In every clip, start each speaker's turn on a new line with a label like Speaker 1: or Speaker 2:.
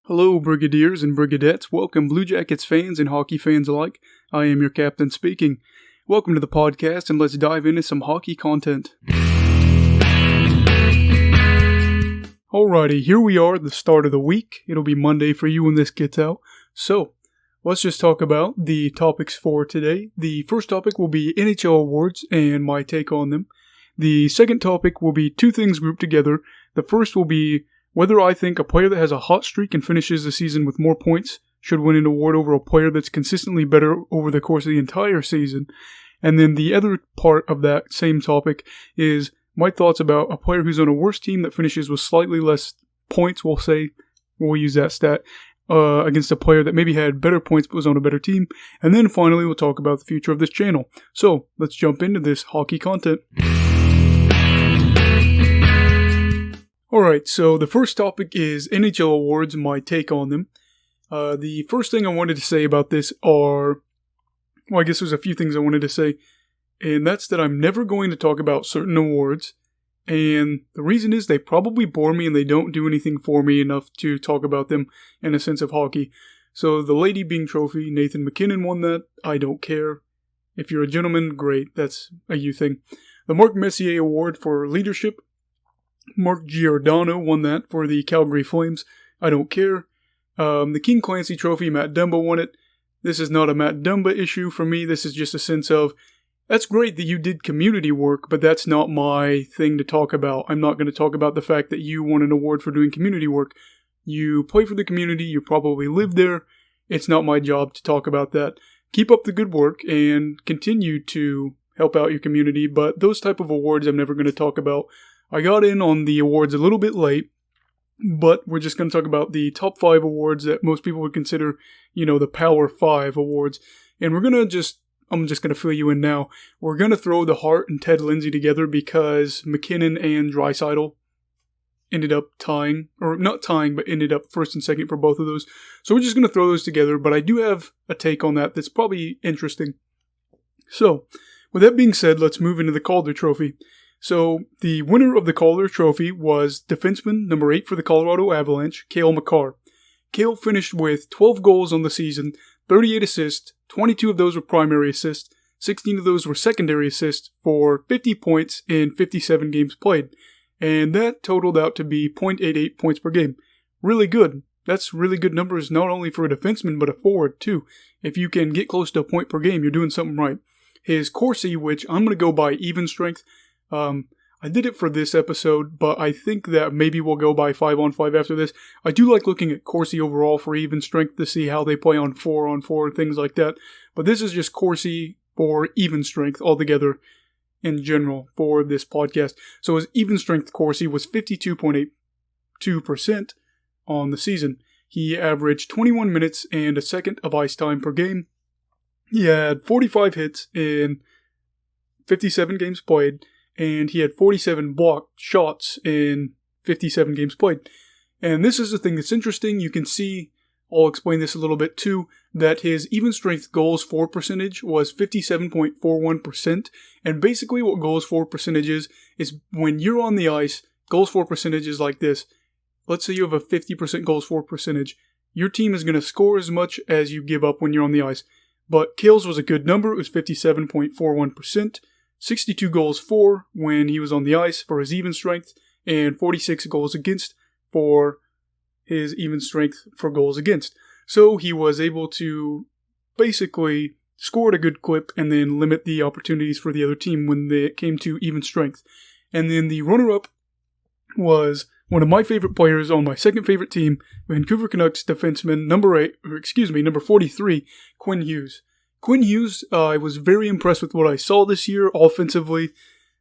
Speaker 1: Hello, Brigadiers and Brigadettes. Welcome, Blue Jackets fans and hockey fans alike. I am your captain speaking. Welcome to the podcast, and let's dive into some hockey content. Alrighty, here we are at the start of the week. It'll be Monday for you when this gets out. So, let's just talk about the topics for today. The first topic will be NHL Awards and my take on them. The second topic will be two things grouped together. The first will be whether I think a player that has a hot streak and finishes the season with more points should win an award over a player that's consistently better over the course of the entire season. And then the other part of that same topic is my thoughts about a player who's on a worse team that finishes with slightly less points, we'll use that stat, against a player that maybe had better points but was on a better team. And then finally we'll talk about the future of this channel. So let's jump into this hockey content. Alright, so the first topic is NHL Awards, my take on them. The first thing I wanted to say about this I guess there's a few things I wanted to say, and that's that I'm never going to talk about certain awards, and the reason is they probably bore me and they don't do anything for me enough to talk about them in a sense of hockey. So the Lady Byng Trophy, Nathan McKinnon won that, I don't care. If you're a gentleman, great, that's a you thing. The Mark Messier Award for Leadership, Mark Giordano won that for the Calgary Flames. I don't care. The King Clancy Trophy, Matt Dumba won it. This is not a Matt Dumba issue for me. This is just a sense of, that's great that you did community work, but that's not my thing to talk about. I'm not going to talk about the fact that you won an award for doing community work. You play for the community. You probably live there. It's not my job to talk about that. Keep up the good work and continue to help out your community, but those type of awards I'm never going to talk about. I got in on the awards a little bit late, but we're just going to talk about the top 5 awards that most people would consider, the Power 5 awards. And I'm just going to fill you in now. We're going to throw the Hart and Ted Lindsay together because McKinnon and Draisaitl ended up tying, or not tying, but ended up first and second for both of those. So we're just going to throw those together, but I do have a take on that's probably interesting. So, with that being said, let's move into the Calder Trophy. So, the winner of the Calder Trophy was defenseman number 8 for the Colorado Avalanche, Cale Makar. Cale finished with 12 goals on the season, 38 assists, 22 of those were primary assists, 16 of those were secondary assists for 50 points in 57 games played. And that totaled out to be .88 points per game. Really good. That's really good numbers not only for a defenseman but a forward too. If you can get close to a point per game, you're doing something right. His Corsi, which I'm going to go by even strength, I did it for this episode, but I think that maybe we'll go by 5-on-5 after this. I do like looking at Corsi overall for even strength to see how they play on 4-on-4, things like that. But this is just Corsi for even strength altogether in general for this podcast. So his even strength Corsi was 52.82% on the season. He averaged 21 minutes and a second of ice time per game. He had 45 hits in 57 games played. And he had 47 blocked shots in 57 games played. And this is the thing that's interesting. You can see, I'll explain this a little bit too, that his even strength goals for percentage was 57.41%. And basically what goals for percentage is when you're on the ice, goals for percentage is like this. Let's say you have a 50% goals for percentage. Your team is going to score as much as you give up when you're on the ice. But Cale's was a good number. It was 57.41%. 62 goals for when he was on the ice for his even strength, and 46 goals against for his even strength for goals against. So he was able to basically score at a good clip and then limit the opportunities for the other team when it came to even strength. And then the runner-up was one of my favorite players on my second favorite team, Vancouver Canucks defenseman number 43, Quinn Hughes. Quinn Hughes, I was very impressed with what I saw this year offensively.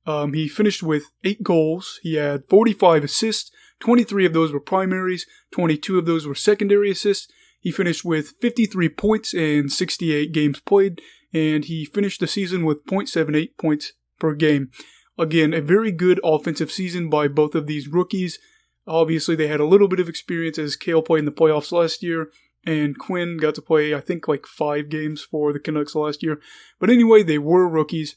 Speaker 1: He finished with 8 goals. He had 45 assists. 23 of those were primaries. 22 of those were secondary assists. He finished with 53 points in 68 games played. And he finished the season with .78 points per game. Again, a very good offensive season by both of these rookies. Obviously, they had a little bit of experience as Cale played in the playoffs last year. And Quinn got to play, I think, 5 games for the Canucks last year. But anyway, they were rookies.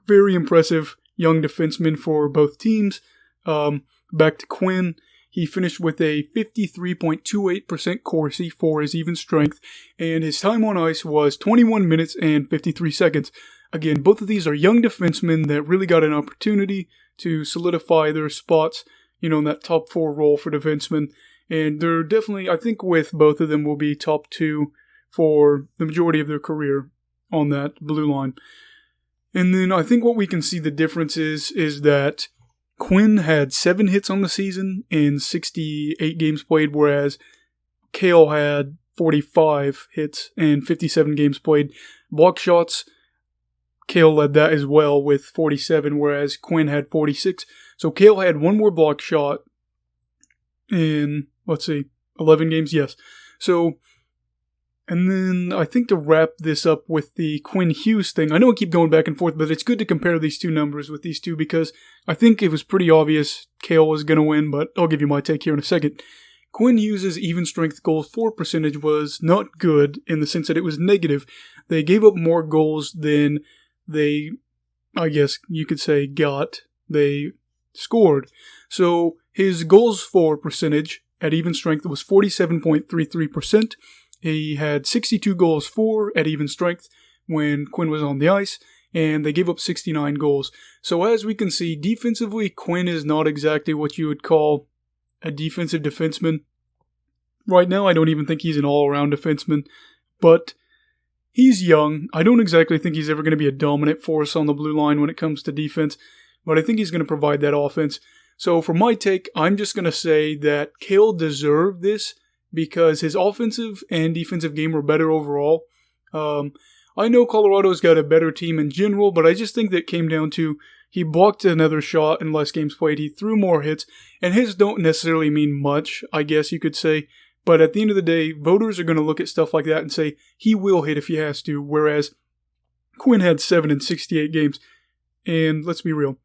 Speaker 1: Very impressive young defensemen for both teams. Back to Quinn. He finished with a 53.28% Corsi for his even strength, and his time on ice was 21 minutes and 53 seconds. Again, both of these are young defensemen that really got an opportunity to solidify their spots, in that top 4 role for defensemen. And they're definitely, I think with both of them, will be top 2 for the majority of their career on that blue line. And then I think what we can see the difference is that Quinn had 7 hits on the season in 68 games played, whereas Cale had 45 hits and 57 games played. Block shots, Cale led that as well with 47, whereas Quinn had 46. So Cale had 1 more block shot in, 11 games? Yes. So, and then I think to wrap this up with the Quinn Hughes thing, I know I keep going back and forth, but it's good to compare these two numbers with these two because I think it was pretty obvious Cale was going to win, but I'll give you my take here in a second. Quinn Hughes' even strength goals for percentage was not good in the sense that it was negative. They gave up more goals than they, I guess you could say, they scored. So his goals for percentage at even strength was 47.33%. He had 62 goals for at even strength when Quinn was on the ice, and they gave up 69 goals. So as we can see, defensively, Quinn is not exactly what you would call a defensive defenseman. Right now, I don't even think he's an all-around defenseman, but he's young. I don't exactly think he's ever going to be a dominant force on the blue line when it comes to defense, but I think he's going to provide that offense. So for my take, I'm just going to say that Cale deserved this because his offensive and defensive game were better overall. I know Colorado's got a better team in general, but I just think that came down to he blocked another shot in less games played. He threw more hits, and his don't necessarily mean much, I guess you could say. But at the end of the day, voters are going to look at stuff like that and say he will hit if he has to, whereas Quinn had 7 in 68 games. And let's be real,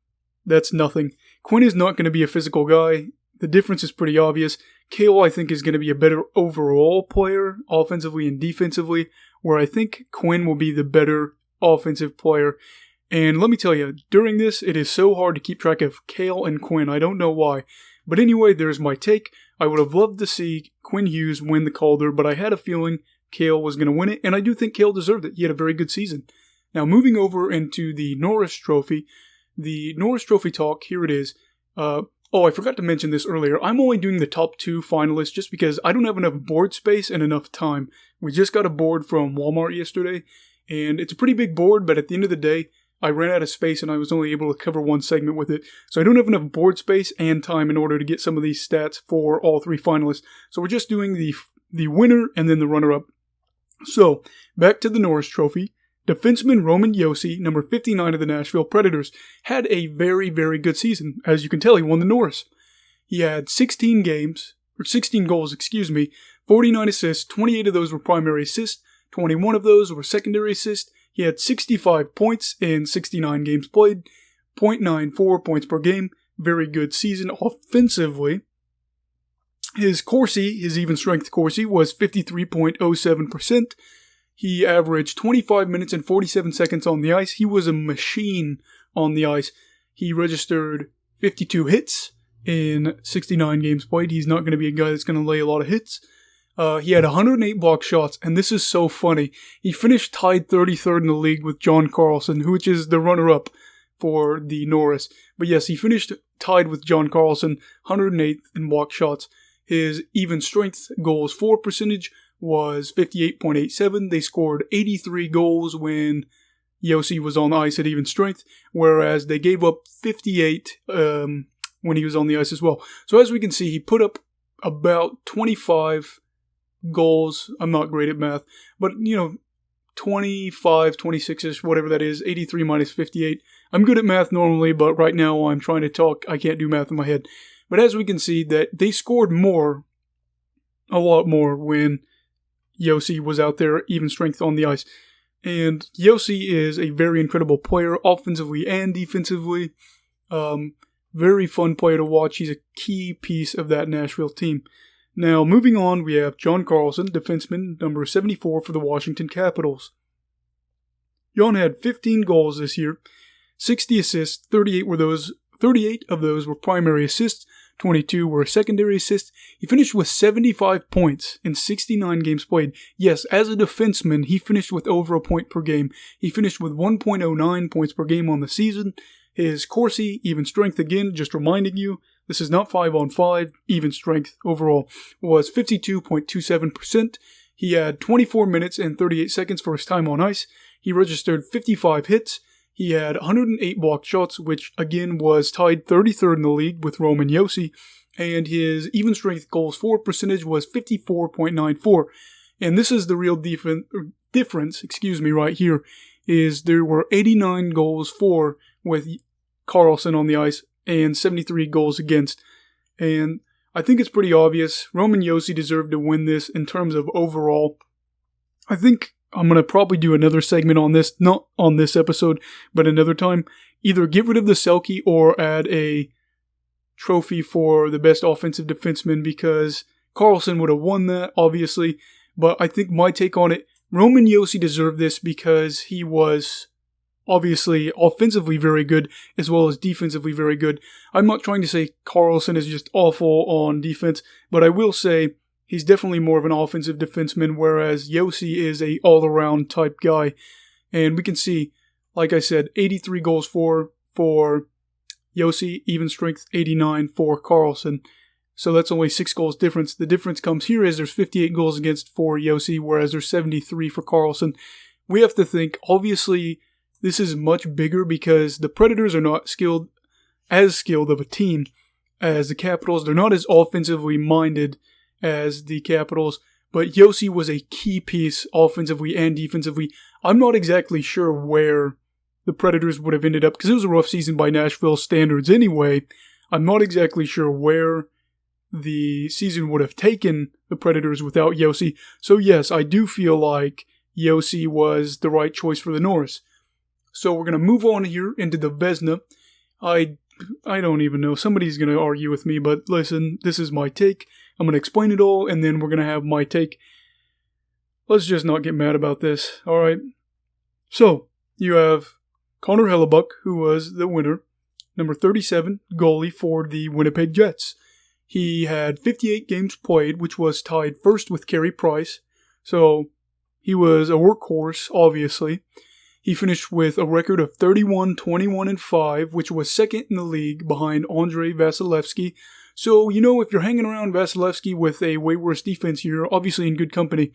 Speaker 1: that's nothing. Quinn is not going to be a physical guy. The difference is pretty obvious. Cale, I think, is going to be a better overall player, offensively and defensively, where I think Quinn will be the better offensive player. And let me tell you, during this, it is so hard to keep track of Cale and Quinn. I don't know why. But anyway, there's my take. I would have loved to see Quinn Hughes win the Calder, but I had a feeling Cale was going to win it, and I do think Cale deserved it. He had a very good season. Now, moving over into the Norris Trophy. The Norris Trophy talk, here it is. I forgot to mention this earlier. I'm only doing the top 2 finalists just because I don't have enough board space and enough time. We just got a board from Walmart yesterday, and it's a pretty big board, but at the end of the day, I ran out of space and I was only able to cover one segment with it. So I don't have enough board space and time in order to get some of these stats for all 3 finalists. So we're just doing the winner and then the runner-up. So, back to the Norris Trophy. Defenseman Roman Josi, number 59 of the Nashville Predators, had a very, very good season. As you can tell, he won the Norris. He had 16 goals, 49 assists, 28 of those were primary assists, 21 of those were secondary assists. He had 65 points in 69 games played, 0.94 points per game. Very good season offensively. His Corsi, his even strength Corsi, was 53.07%. He averaged 25 minutes and 47 seconds on the ice. He was a machine on the ice. He registered 52 hits in 69 games played. He's not going to be a guy that's going to lay a lot of hits. He had 108 block shots, and this is so funny. He finished tied 33rd in the league with John Carlson, which is the runner-up for the Norris. But yes, he finished tied with John Carlson, 108th in block shots. His even strength goals for percentage was 58.87. They scored 83 goals when Josi was on the ice at even strength, whereas they gave up 58 when he was on the ice as well. So as we can see, he put up about 25 goals. I'm not great at math, but 25, 26-ish, whatever that is, 83 minus 58. I'm good at math normally, but right now while I'm trying to talk, I can't do math in my head. But as we can see, that they scored a lot more when Josi was out there, even strength on the ice. And Josi is a very incredible player, offensively and defensively. Very fun player to watch. He's a key piece of that Nashville team. Now, moving on, we have John Carlson, defenseman, number 74 for the Washington Capitals. John had 15 goals this year, 60 assists, 38 of those were primary assists, 22 were secondary assists. He finished with 75 points in 69 games played. Yes, as a defenseman, he finished with over a point per game. He finished with 1.09 points per game on the season. His Corsi, even strength again, just reminding you, this is not 5-on-5, even strength overall, was 52.27%. He had 24 minutes and 38 seconds for his time on ice. He registered 55 hits. He had 108 blocked shots, which again was tied 33rd in the league with Roman Josi, and his even strength goals for percentage was 54.94. And this is the real difference, right here, is there were 89 goals for with Carlson on the ice and 73 goals against. And I think it's pretty obvious Roman Josi deserved to win this in terms of overall. I think I'm going to probably do another segment on this, not on this episode, but another time. Either get rid of the Selke or add a trophy for the best offensive defenseman, because Carlson would have won that, obviously. But I think my take on it, Roman Josi deserved this because he was obviously offensively very good as well as defensively very good. I'm not trying to say Carlson is just awful on defense, but I will say he's definitely more of an offensive defenseman, whereas Josi is a all-around type guy. And we can see, like I said, 83 goals for Josi, even strength 89 for Carlson. So that's only 6 goals difference. The difference comes here is there's 58 goals against for Josi, whereas there's 73 for Carlson. We have to think, obviously, this is much bigger because the Predators are not as skilled of a team as the Capitals. They're not as offensively minded as the Capitals, but Josi was a key piece offensively and defensively. I'm not exactly sure where the Predators would have ended up because it was a rough season by Nashville standards anyway. I'm not exactly sure where the season would have taken the Predators without Josi. So yes, I do feel like Josi was the right choice for the Norris. So we're going to move on here into the Vezina. I don't even know. Somebody's going to argue with me, but listen, this is my take. I'm going to explain it all, and then we're going to have my take. Let's just not get mad about this, alright? So, you have Connor Hellebuyck, who was the winner, number 37, goalie for the Winnipeg Jets. He had 58 games played, which was tied first with Carey Price. So, he was a workhorse, obviously. He finished with a record of 31, 21, and 5, which was second in the league behind Andrei Vasilevsky. So, if you're hanging around Vasilevsky with a way worse defense, you're obviously in good company.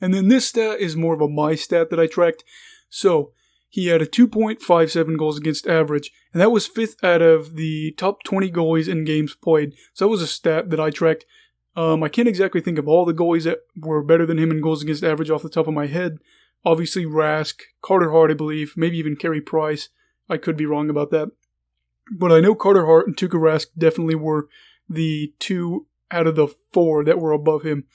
Speaker 1: And then this stat is more of a my stat that I tracked. So, he had a 2.57 goals against average, and that was 5th out of the top 20 goalies in games played. So that was a stat that I tracked. I can't exactly think of all the goalies that were better than him in goals against average off the top of my head. Obviously Rask, Carter Hart, I believe, maybe even Carey Price. I could be wrong about that. But I know Carter Hart and Tuukka Rask definitely were the 2 out of the 4 that were above him.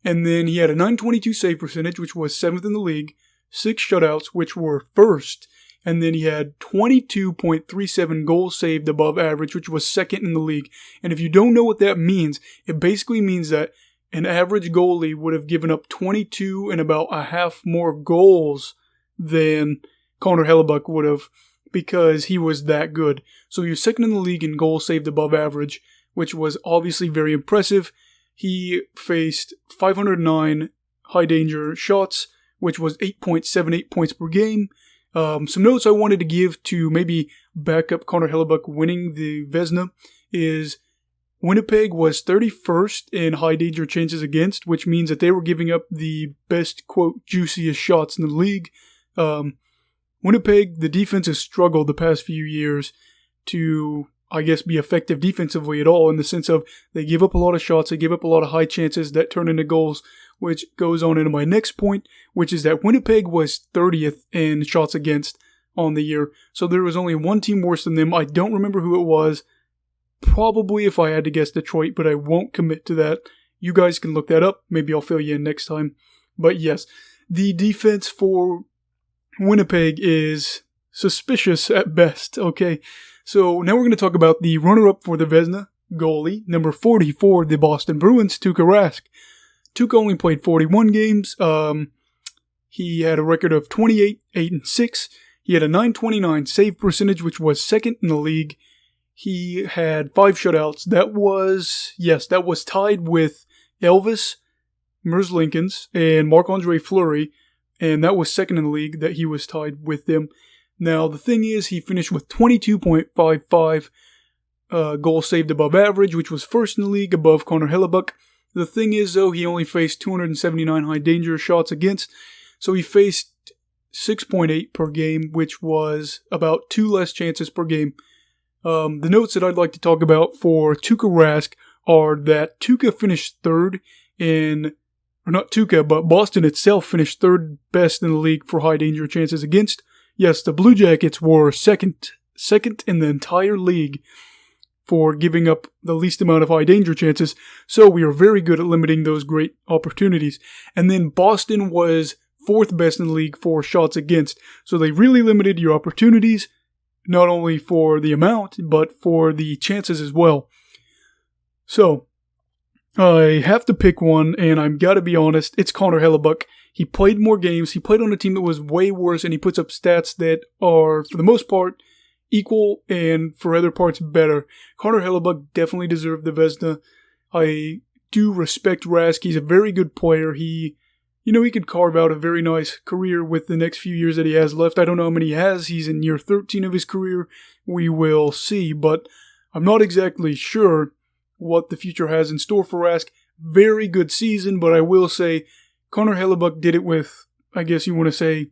Speaker 1: And then he had a .922 save percentage, which was 7th in the league, 6 shutouts, which were 1st, and then he had 22.37 goals saved above average, which was 2nd in the league. And if you don't know what that means, it basically means that an average goalie would have given up 22 and about a half more goals than Connor Hellebuyck would have, because he was that good. So he was 2nd in the league in goals saved above average, which was obviously very impressive. He faced 509 high danger shots, which was 8.78 points per game. Some notes I wanted to give to maybe back up Connor Hellebuyck winning the Vezina is Winnipeg was 31st in high danger chances against, which means that they were giving up the best, quote, juiciest shots in the league. Winnipeg, the defense has struggled the past few years to, I guess, be effective defensively at all, in the sense of they give up a lot of shots, they give up a lot of high chances that turn into goals, which goes on into my next point, which is that Winnipeg was 30th in shots against on the year. So there was only one team worse than them. I don't remember who it was. Probably, if I had to guess, Detroit, but I won't commit to that. You guys can look that up. Maybe I'll fill you in next time. But yes, the defense for Winnipeg is suspicious at best, okay? So now we're going to talk about the runner-up for the Vezina, goalie, number 40 for the Boston Bruins, Tuukka Rask. Tuukka only played 41 games. He had a record of 28, 8, and 6. He had a .929 save percentage, which was 2nd in the league. he had 5 shutouts. That was tied with Elvis Merzlikins and Marc-Andre Fleury, and that was second in the league that he was tied with them. Now, the thing is, he finished with 22.55 goals saved above average, which was first in the league above Connor Hellebuck. The thing is, though, he only faced 279 high danger shots against, so he faced 6.8 per game, which was about 2 less chances per game. The notes that I'd like to talk about for Tuukka Rask are that Tuukka finished third but Boston itself finished third best in the league for high danger chances against. Yes, the Blue Jackets were second in the entire league for giving up the least amount of high danger chances, so we are very good at limiting those great opportunities. And then Boston was 4th best in the league for shots against, so they really limited your opportunities, not only for the amount, but for the chances as well. So, I have to pick one, and I've got to be honest, it's Connor Hellebuck. He played more games, he played on a team that was way worse, and he puts up stats that are, for the most part, equal, and for other parts, better. Connor Hellebuck definitely deserved the Vezina. I do respect Rask. He's a very good player. He could carve out a very nice career with the next few years that he has left. I don't know how many he has. He's in year 13 of his career. We will see, but I'm not exactly sure what the future has in store for Rask. Very good season, but I will say Connor Hellebuck did it with, I guess you want to say,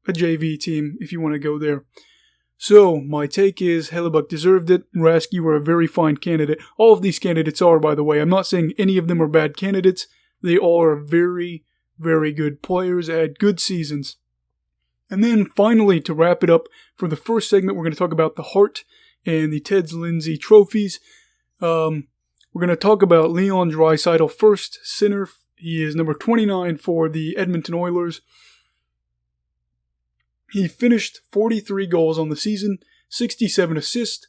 Speaker 1: a JV team, if you want to go there. So, my take is Hellebuck deserved it. Rask, you were a very fine candidate. All of these candidates are, by the way. I'm not saying any of them are bad candidates. They all are very, very good players, had good seasons. And then, finally, to wrap it up, for the first segment, we're going to talk about the Hart and the Ted Lindsay trophies. We're going to talk about Leon Draisaitl first, center. He is number 29 for the Edmonton Oilers. He finished 43 goals on the season, 67 assists.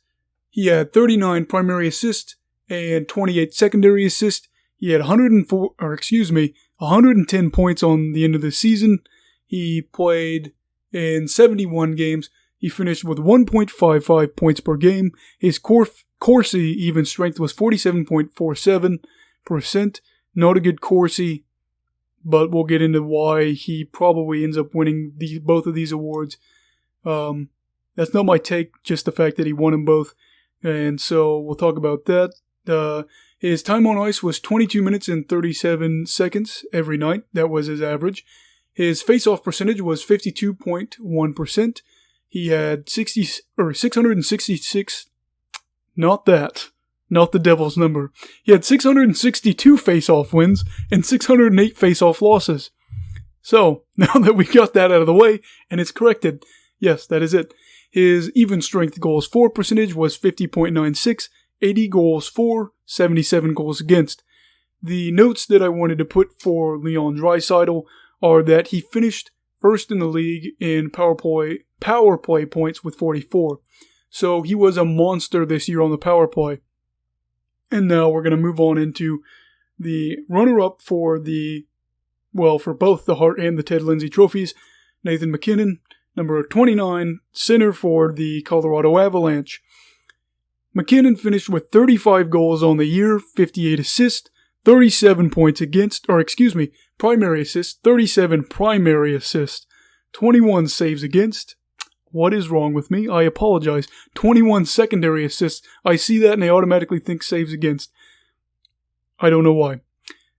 Speaker 1: He had 39 primary assists and 28 secondary assists. He had 110 points on the end of the season. He played in 71 games. He finished with 1.55 points per game. His Corsi even strength was 47.47%. Not a good Corsi, but we'll get into why he probably ends up winning both of these awards. That's not my take, just the fact that he won them both. And so we'll talk about that. His time on ice was 22 minutes and 37 seconds every night. That was his average. His face-off percentage was 52.1%. He had 666. Not the Devil's number. He had 662 face-off wins and 608 face-off losses. So, now that we got that out of the way, and it's corrected, yes, that is it. His even strength goals for percentage was 50.96, 80 goals for, 77 goals against. The notes that I wanted to put for Leon Draisaitl are that he finished first in the league in power play points with 44. So he was a monster this year on the power play. And now we're going to move on into the runner-up for both the Hart and the Ted Lindsay trophies. Nathan McKinnon, number 29, center for the Colorado Avalanche. McKinnon finished with 35 goals on the year, 58 assists, 37 points against, primary assists, 37 primary assists, 21 saves against. What is wrong with me? I apologize. 21 secondary assists. I see that and I automatically think saves against. I don't know why.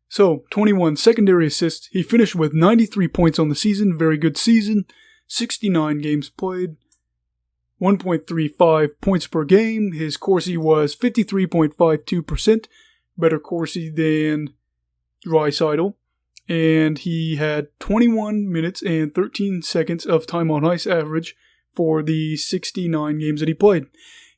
Speaker 1: So, 21 secondary assists. He finished with 93 points on the season. Very good season. 69 games played. 1.35 points per game. His Corsi was 53.52%. Better Corsi than Draisaitl. And he had 21 minutes and 13 seconds of time on ice average for the 69 games that he played.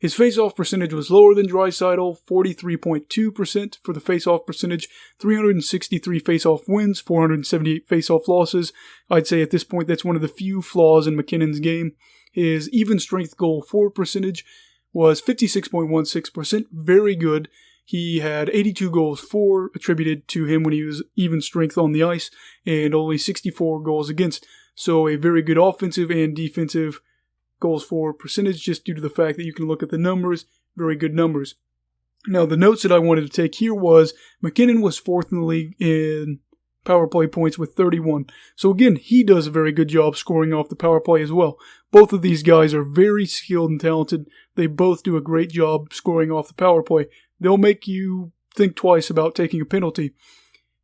Speaker 1: His face-off percentage was lower than Draisaitl, 43.2% for the face-off percentage, 363 face-off wins, 478 face-off losses. I'd say at this point that's one of the few flaws in McKinnon's game. His even strength goal for percentage was 56.16%, very good. He had 82 goals for attributed to him when he was even strength on the ice, and only 64 goals against. So a very good offensive and defensive goals for percentage, just due to the fact that you can look at the numbers. very good numbers. Now, the notes that I wanted to take here was McKinnon was 4th in the league in power play points with 31. So again, he does a very good job scoring off the power play as well. Both of these guys are very skilled and talented. They both do a great job scoring off the power play. They'll make you think twice about taking a penalty.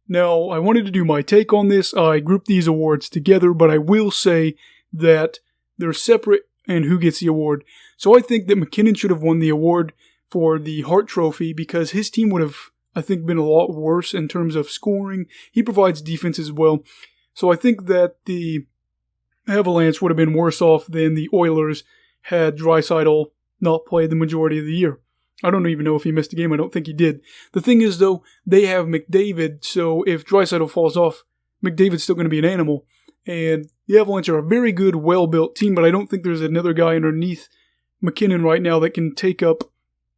Speaker 1: Now, I wanted to do my take on this. I grouped these awards together, but I will say that they're separate and who gets the award. So I think that McKinnon should have won the award for the Hart Trophy because his team would have, I think, been a lot worse in terms of scoring. He provides defense as well. So I think that the Avalanche would have been worse off than the Oilers had Draisaitl not played the majority of the year. I don't even know if he missed a game. I don't think he did. The thing is, though, they have McDavid, so if Draisaitl falls off, McDavid's still going to be an animal. And the Avalanche are a very good, well-built team, but I don't think there's another guy underneath McKinnon right now that can take up,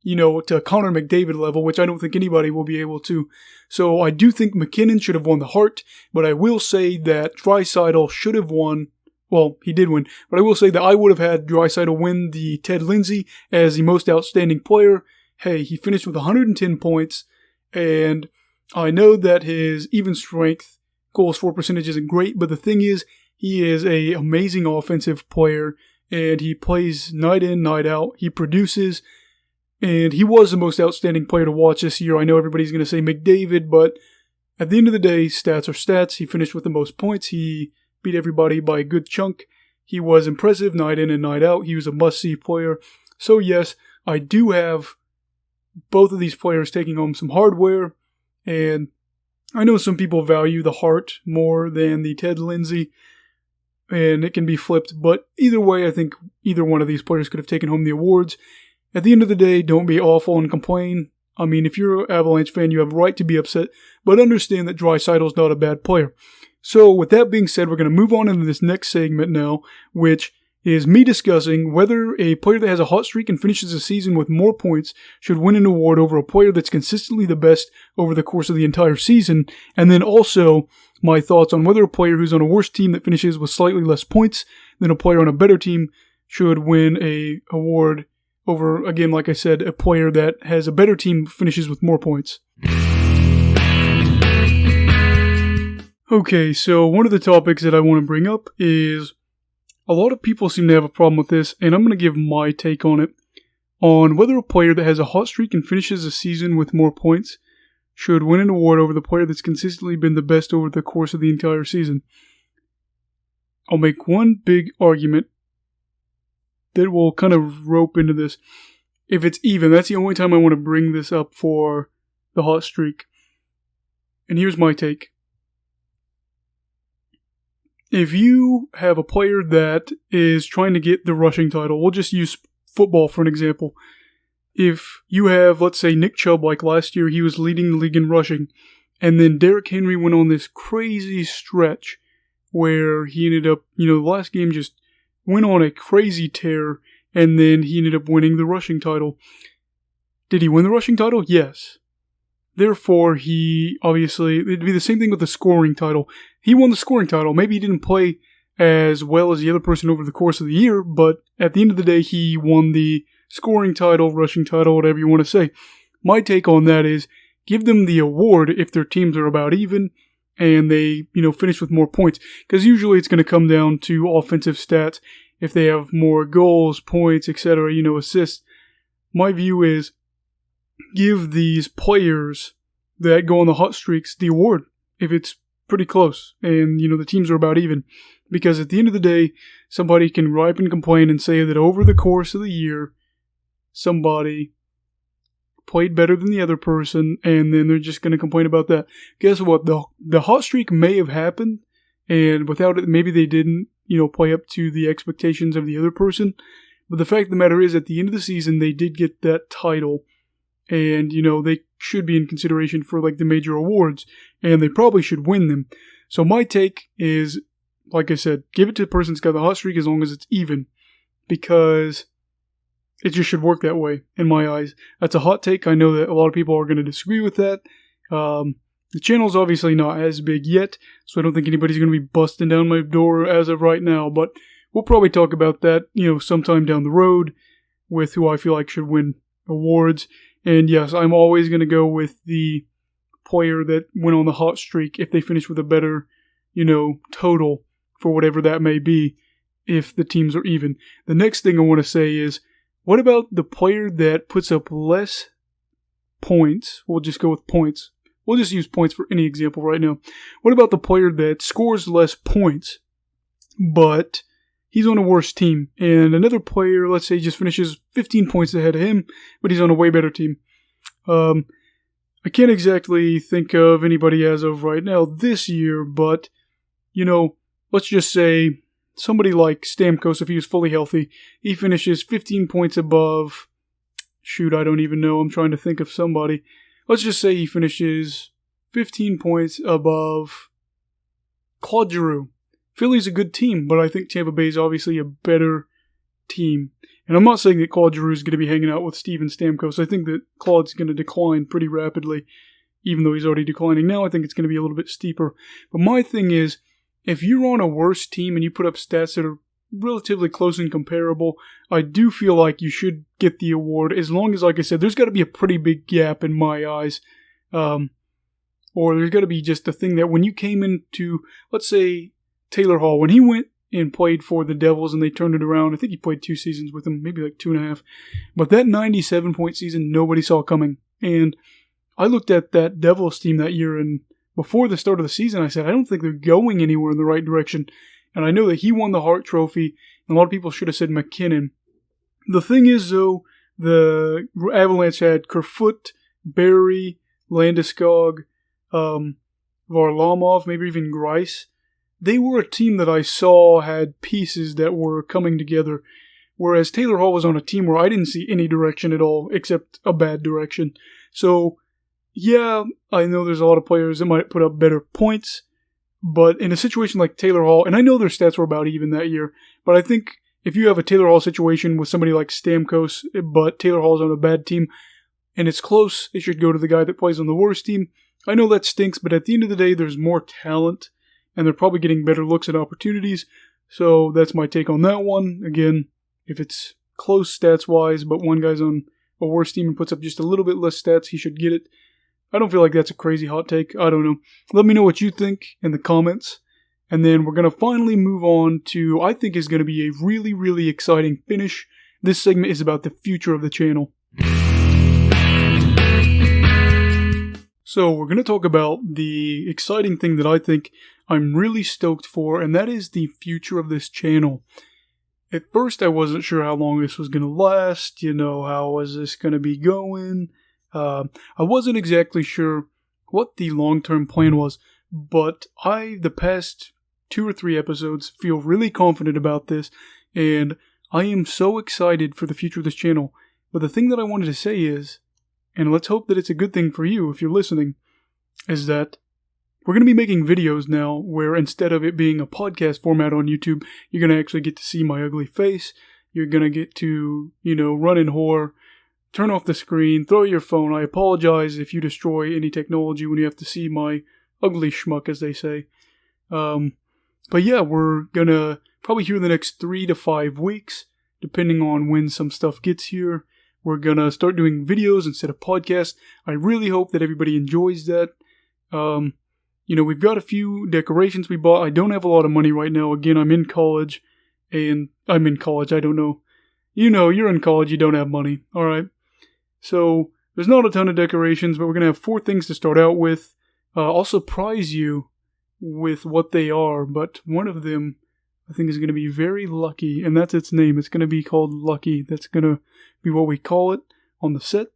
Speaker 1: to Connor McDavid level, which I don't think anybody will be able to. So I do think McKinnon should have won the Hart, but I will say that Draisaitl should have won. Well, he did win, but I will say that I would have had Draisaitl win the Ted Lindsay as the most outstanding player. Hey, he finished with 110 points, and I know that his even strength goals for percentage isn't great, but the thing is, he is an amazing offensive player, and he plays night in, night out. He produces, and he was the most outstanding player to watch this year. I know everybody's going to say McDavid, but at the end of the day, stats are stats. He finished with the most points. He beat everybody by a good chunk. He was impressive night in and night out. He was a must-see player. So yes, I do have both of these players taking home some hardware, and I know some people value the Hart more than the Ted Lindsay, and it can be flipped, but either way, I think either one of these players could have taken home the awards. At the end of the day, don't be awful and complain. I mean, if you're an Avalanche fan, you have a right to be upset, but understand that Draisaitl's not a bad player. So with that being said, we're going to move on into this next segment now, which is me discussing whether a player that has a hot streak and finishes the season with more points should win an award over a player that's consistently the best over the course of the entire season, and then also my thoughts on whether a player who's on a worse team that finishes with slightly less points than a player on a better team should win a award over, again, like I said, a player that has a better team finishes with more points. Okay, so one of the topics that I want to bring up is a lot of people seem to have a problem with this, and I'm going to give my take on it, on whether a player that has a hot streak and finishes a season with more points should win an award over the player that's consistently been the best over the course of the entire season. I'll make one big argument that will kind of rope into this. If it's even, that's the only time I want to bring this up for the hot streak. And here's my take. If you have a player that is trying to get the rushing title, we'll just use football for an example. If you have, let's say, Nick Chubb, like last year, he was leading the league in rushing, and then Derrick Henry went on this crazy stretch where he ended up, the last game just went on a crazy tear, and then he ended up winning the rushing title. Did he win the rushing title? Yes. Therefore, it'd be the same thing with the scoring title. He won the scoring title. Maybe he didn't play as well as the other person over the course of the year, but at the end of the day, he won the scoring title, rushing title, whatever you want to say. My take on that is give them the award if their teams are about even and they, finish with more points. Because usually it's going to come down to offensive stats. If they have more goals, points, etc., assists. My view is give these players that go on the hot streaks the award if it's pretty close and, the teams are about even. Because at the end of the day, somebody can gripe and complain and say that over the course of the year, somebody played better than the other person, and then they're just going to complain about that. Guess what? The hot streak may have happened, and without it, maybe they didn't, play up to the expectations of the other person. But the fact of the matter is, at the end of the season, they did get that title, and, they should be in consideration for, the major awards, and they probably should win them. So my take is, like I said, give it to the person that's got the hot streak as long as it's even, because it just should work that way, in my eyes. That's a hot take. I know that a lot of people are going to disagree with that. The channel's obviously not as big yet, so I don't think anybody's going to be busting down my door as of right now, but we'll probably talk about that, sometime down the road with who I feel like should win Awards. And yes, I'm always going to go with the player that went on the hot streak if they finish with a better, total for whatever that may be if the teams are even. The next thing I want to say is, what about the player that puts up less points? We'll just go with points. We'll just use points for any example right now. What about the player that scores less points, but he's on a worse team? And another player, let's say, just finishes 15 points ahead of him, but he's on a way better team. I can't exactly think of anybody as of right now this year, but, let's just say somebody like Stamkos, if he was fully healthy, he finishes 15 points above. Shoot, I don't even know. I'm trying to think of somebody. Let's just say he finishes 15 points above Claude Giroux. Philly's a good team, but I think Tampa Bay is obviously a better team. And I'm not saying that Claude Giroux is going to be hanging out with Steven Stamkos. I think that Claude's going to decline pretty rapidly, even though he's already declining now. I think it's going to be a little bit steeper. But my thing is, if you're on a worse team and you put up stats that are relatively close and comparable, I do feel like you should get the award, as long as, like I said, there's got to be a pretty big gap in my eyes. Or there's got to be just a thing that when you came into, let's say, Taylor Hall, when he went and played for the Devils and they turned it around, I think he played 2 seasons with them, maybe like 2.5. But that 97-point season, nobody saw coming. And I looked at that Devils team that year, and before the start of the season, I said, I don't think they're going anywhere in the right direction. And I know that he won the Hart Trophy, and a lot of people should have said McKinnon. The thing is, though, the Avalanche had Kerfoot, Barry, Landeskog, Varlamov, maybe even Greiss. They were a team that I saw had pieces that were coming together, whereas Taylor Hall was on a team where I didn't see any direction at all, except a bad direction. So, yeah, I know there's a lot of players that might put up better points, but in a situation like Taylor Hall, and I know their stats were about even that year, but I think if you have a Taylor Hall situation with somebody like Stamkos, but Taylor Hall's on a bad team, and it's close, it should go to the guy that plays on the worst team. I know that stinks, but at the end of the day, there's more talent, and they're probably getting better looks and opportunities, so that's my take on that one. Again, if it's close stats-wise, but one guy's on a worse team and puts up just a little bit less stats, he should get it. I don't feel like that's a crazy hot take. I don't know. Let me know what you think in the comments. And then we're going to finally move on to, I think is going to be a really, really exciting finish. This segment is about the future of the channel. So we're going to talk about the exciting thing that I think I'm really stoked for, and that is the future of this channel. At first, I wasn't sure how long this was going to last. How was this going to be going? I wasn't exactly sure what the long-term plan was, but the past 2 or 3 episodes, feel really confident about this, and I am so excited for the future of this channel. But the thing that I wanted to say is, and let's hope that it's a good thing for you if you're listening, is that we're going to be making videos now where instead of it being a podcast format on YouTube, you're going to actually get to see my ugly face. You're going to get to, run in horror. Turn off the screen, throw your phone. I apologize if you destroy any technology when you have to see my ugly schmuck, as they say. But yeah, we're gonna probably here in the next 3 to 5 weeks, depending on when some stuff gets here, we're gonna start doing videos instead of podcasts. I really hope that everybody enjoys that. We've got a few decorations we bought. I don't have a lot of money right now. Again, I'm in college, and I'm in college. I don't know. You're in college, you don't have money. All right. So there's not a ton of decorations, but we're going to have 4 things to start out with. I'll surprise you with what they are, but one of them I think is going to be very lucky, and that's its name. It's going to be called Lucky. That's going to be what we call it on the set.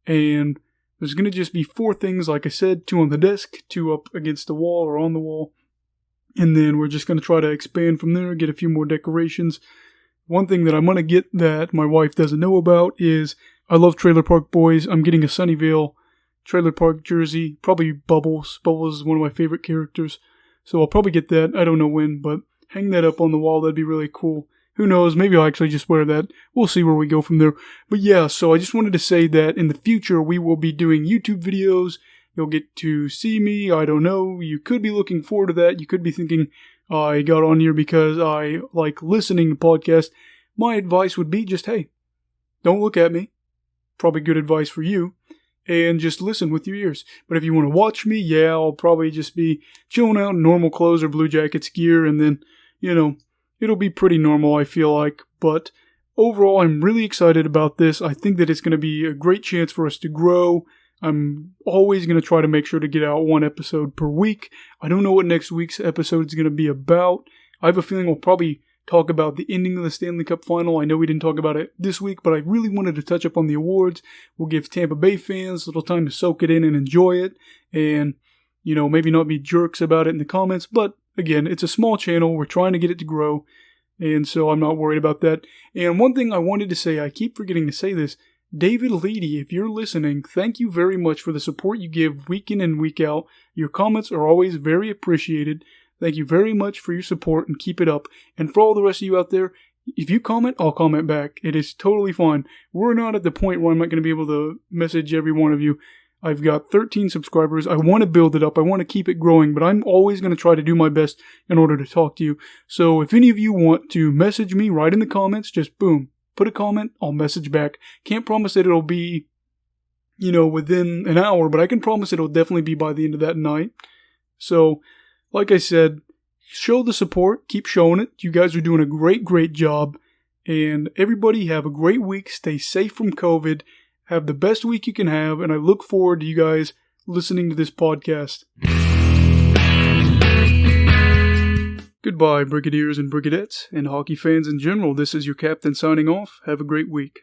Speaker 1: And there's going to just be 4 things, like I said, 2 on the desk, 2 up against the wall or on the wall. And then we're just going to try to expand from there, get a few more decorations. One thing that I'm going to get that my wife doesn't know about is I love Trailer Park Boys. I'm getting a Sunnyvale Trailer Park jersey, probably Bubbles. Bubbles is one of my favorite characters, so I'll probably get that. I don't know when, but hang that up on the wall. That'd be really cool. Who knows? Maybe I'll actually just wear that. We'll see where we go from there. But yeah, so I just wanted to say that in the future we will be doing YouTube videos. You'll get to see me. I don't know. You could be looking forward to that. You could be thinking, I got on here because I like listening to podcasts. My advice would be just, hey, don't look at me. probably good advice for you. And just listen with your ears. But if you want to watch me, yeah, I'll probably just be chilling out in normal clothes or Blue Jackets gear, and then, it'll be pretty normal, I feel like. But overall, I'm really excited about this. I think that it's going to be a great chance for us to grow. I'm always going to try to make sure to get out one episode per week. I don't know what next week's episode is going to be about. I have a feeling we'll probably talk about the ending of the Stanley Cup final. I know we didn't talk about it this week, but I really wanted to touch up on the awards. We'll give Tampa Bay fans a little time to soak it in and enjoy it, and, maybe not be jerks about it in the comments, but again, it's a small channel. We're trying to get it to grow, and so I'm not worried about that. And one thing I wanted to say, I keep forgetting to say this, David Leedy, if you're listening, thank you very much for the support you give week in and week out. Your comments are always very appreciated. Thank you very much for your support, and keep it up. And for all the rest of you out there, if you comment, I'll comment back. It is totally fine. We're not at the point where I'm not going to be able to message every one of you. I've got 13 subscribers. I want to build it up. I want to keep it growing, but I'm always going to try to do my best in order to talk to you. So if any of you want to message me, write in the comments, just boom, put a comment, I'll message back. Can't promise that it'll be, within an hour, but I can promise it'll definitely be by the end of that night. So, like I said, show the support. Keep showing it. You guys are doing a great, great job. And everybody have a great week. Stay safe from COVID. Have the best week you can have. And I look forward to you guys listening to this podcast. Goodbye, Brigadiers and Brigadettes, and hockey fans in general. This is your captain signing off. Have a great week.